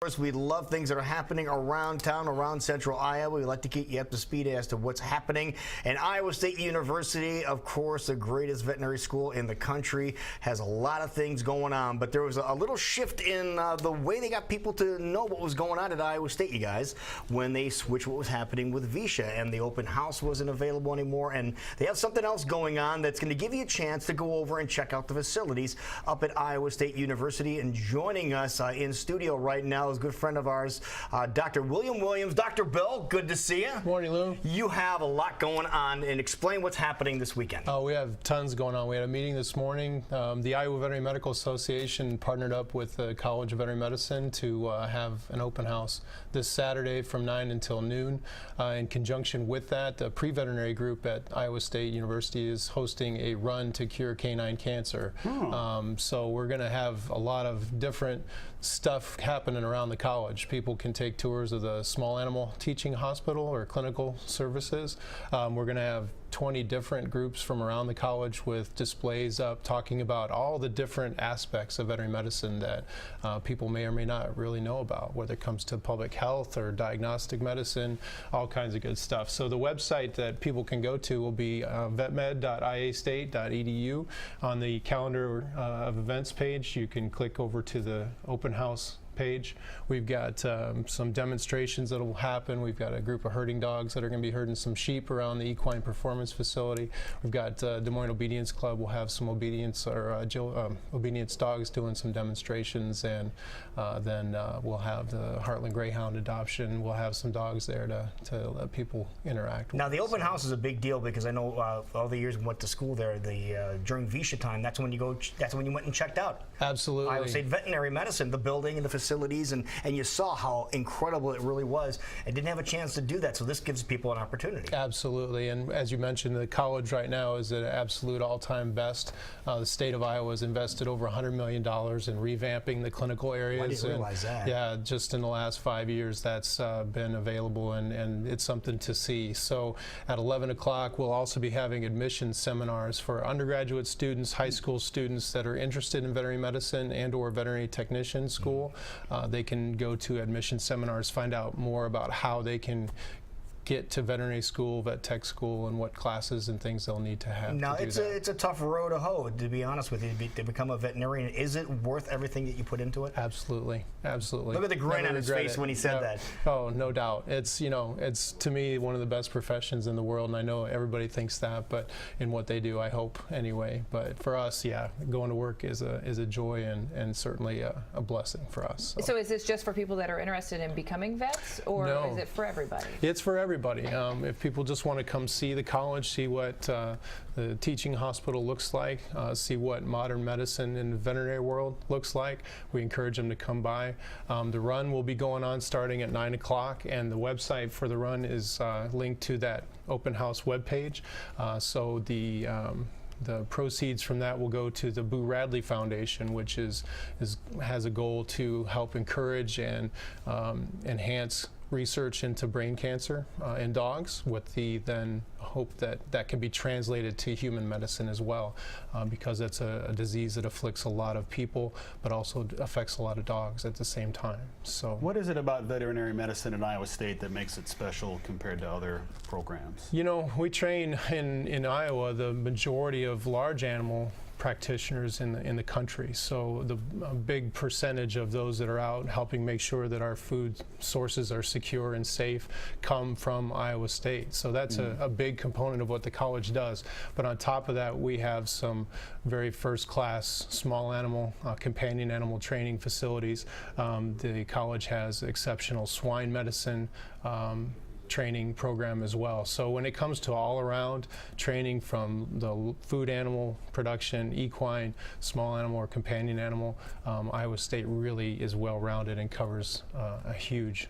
We love things that are happening around town, around central Iowa. We like to keep you up to speed as to what's happening. And Iowa State University, of course, the greatest veterinary school in the country, has a lot of things going on. But there was a little shift in the way they got people to know what was going on at Iowa State, you guys, when they switched what was happening with Visha. And the open house wasn't available anymore. And they have something else going on that's going to give you a chance to go over and check out the facilities up at Iowa State University. And joining us in studio right now is a good friend of ours, Dr. William Williams. Dr. Bill, good to see you. Morning, Lou. You have a lot going on, and explain what's happening this weekend. We have tons going on. We had a meeting this morning. The Iowa Veterinary Medical Association partnered up with the College of Veterinary Medicine to have an open house this Saturday from 9 until noon. In conjunction with that, the pre-veterinary group at Iowa State University is hosting a run to cure canine cancer. So we're going to have a lot of different stuff happening around the college. People can take tours of the small animal teaching hospital or clinical services. We're going to have 20 different groups from around the college with displays up talking about all the different aspects of veterinary medicine that people may or may not really know about, whether it comes to public health or diagnostic medicine, all kinds of good stuff. So the website that people can go to will be vetmed.iastate.edu. On the calendar of events page, you can click over to the open house page. We've got some demonstrations that will happen. We've got a group of herding dogs that are going to be herding some sheep around the equine performance facility. We've got Des Moines Obedience Club. We'll have some obedience obedience dogs doing some demonstrations, and then we'll have the Heartland Greyhound adoption. We'll have some dogs there to let people interact with. Now the open house is a big deal because I know all the years we went to school there, during Visha time, that's when you go. That's when you went and checked out. Absolutely. Iowa State Veterinary Medicine, the building and the facilities, and you saw how incredible it really was. I didn't have a chance to do that, so this gives people an opportunity. Absolutely, and as you mentioned, the college right now is at an absolute all-time best. The state of Iowa has invested over $100 million in revamping the clinical areas. I didn't realize that. Yeah, just in the last 5 years that's been available, and it's something to see. So at 11 o'clock, we'll also be having admission seminars for undergraduate students, high school students that are interested in veterinary medicine and or veterinary technician school. They can go to admission seminars, find out more about how they can get to veterinary school, vet tech school, and what classes and things they'll need to have. Now it's a tough road to hoe, to be honest with you, to become a veterinarian. Is it worth everything that you put into it? Absolutely, absolutely. Look at the grin on his face when he said that. Oh, no doubt. It's, you know, it's to me one of the best professions in the world, and I know everybody thinks that, but in what they do, I hope anyway. But for us, yeah, going to work is a joy and certainly a blessing for us. So is this just for people that are interested in becoming vets, or is it for everybody? It's for everybody. If people just want to come see the college, see what the teaching hospital looks like, see what modern medicine in the veterinary world looks like, we encourage them to come by. The run will be going on starting at 9 o'clock, and the website for the run is linked to that open house webpage. So the proceeds from that will go to the Boo Radley Foundation, which has a goal to help encourage and enhance research into brain cancer in dogs, with the then hope that that can be translated to human medicine as well, because it's a disease that afflicts a lot of people but also affects a lot of dogs at the same time. So what is it about veterinary medicine in Iowa State that makes it special compared to other programs? You know, we train in Iowa the majority of large animal practitioners in the country, so a big percentage of those that are out helping make sure that our food sources are secure and safe come from Iowa State. So that's a big component of what the college does. But on top of that, we have some very first-class small animal, companion animal training facilities. The college has exceptional swine medicine training program as well. So when it comes to all around training from the food animal production, equine, small animal or companion animal, Iowa State really is well rounded and covers a huge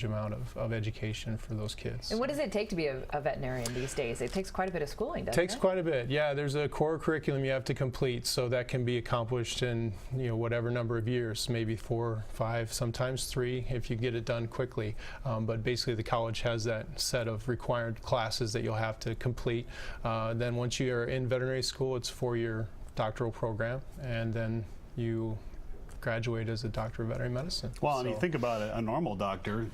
amount of education for those kids. And what does it take to be a veterinarian these days? It takes quite a bit of schooling, doesn't it? Takes quite a bit, yeah. There's a core curriculum you have to complete, so that can be accomplished in whatever number of years, maybe 4, 5, sometimes 3 if you get it done quickly. But basically the college has that set of required classes that you'll have to complete. Then once you are in veterinary school, it's a 4-year doctoral program, and then you graduate as a doctor of veterinary medicine. Well, and you So- think about it, a normal doctor,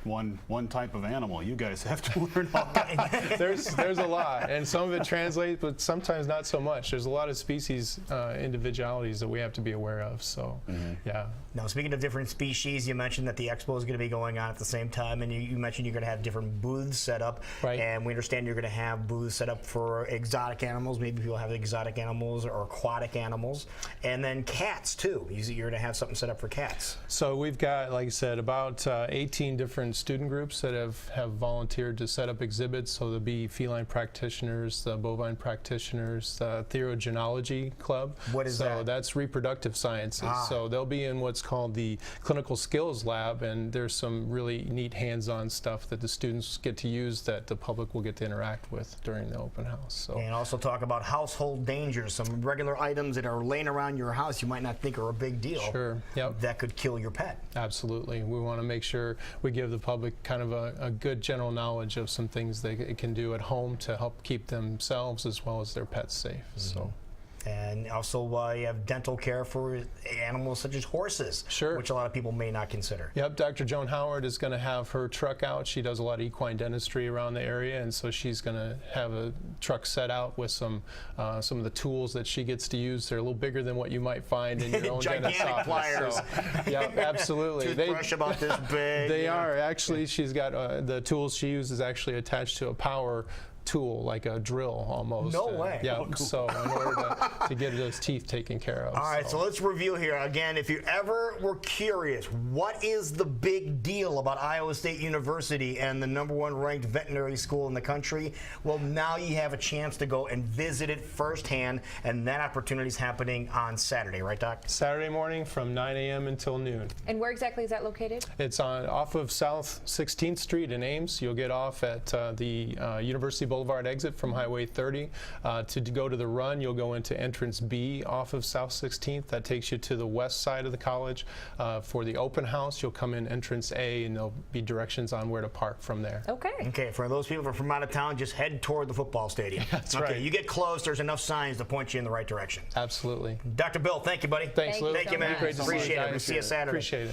one type of animal. You guys have to learn all that. there's a lot, and some of it translates, but sometimes not so much. There's a lot of species individualities that we have to be aware of. So, yeah. Now, speaking of different species, you mentioned that the expo is going to be going on at the same time, and you mentioned you're going to have different booths set up. Right. And we understand you're going to have booths set up for exotic animals. Maybe people have exotic animals or aquatic animals, and then cats too. You're going to have something set up for cats. So we've got, like I said, about 18 different student groups that have volunteered to set up exhibits. So there'll be feline practitioners, the bovine practitioners, the Therogenology Club. What is so that? That's reproductive sciences. So they'll be in what's called the clinical skills lab, and there's some really neat hands-on stuff that the students get to use that the public will get to interact with during the open house. So. And also talk about household dangers, some regular items that are laying around your house you might not think are a big deal. Sure. Yep. That could kill your pet. Absolutely. We want to make sure we give the public kind of a good general knowledge of some things they can do at home to help keep themselves as well as their pets safe. So. And also you have dental care for animals such as horses, Sure. which a lot of people may not consider. Yep, Dr. Joan Howard is going to have her truck out. She does a lot of equine dentistry around the area, and so she's going to have a truck set out with some of the tools that she gets to use. They're a little bigger than what you might find in your own dentist's Gigantic office. pliers. So, yeah, absolutely. Toothbrush about this big. They are. Actually, she's got the tools she uses actually attached to a power tool, like a drill almost. No way. Yeah, Oh, cool. so in order to get those teeth taken care of. All right, so let's review here. Again, if you ever were curious, what is the big deal about Iowa State University and the #1 ranked veterinary school in the country? Well, now you have a chance to go and visit it firsthand, and that opportunity is happening on Saturday, right, Doc? Saturday morning from 9 a.m. until noon. And where exactly is that located? It's off of South 16th Street in Ames. You'll get off at the University Boulevard exit from Highway 30. To go to the run, you'll go into entrance B off of South 16th. That takes you to the west side of the college. For the open house, you'll come in entrance A, and there'll be directions on where to park from there. Okay. Okay, for those people from out of town, just head toward the football stadium. That's okay, right. you get close, there's enough signs to point you in the right direction. Absolutely. Dr. Bill, thank you, buddy. Thanks, Thank Lou. you Thank you, man. so Great to see you Appreciate it. guys. We'll see you Saturday. Appreciate it.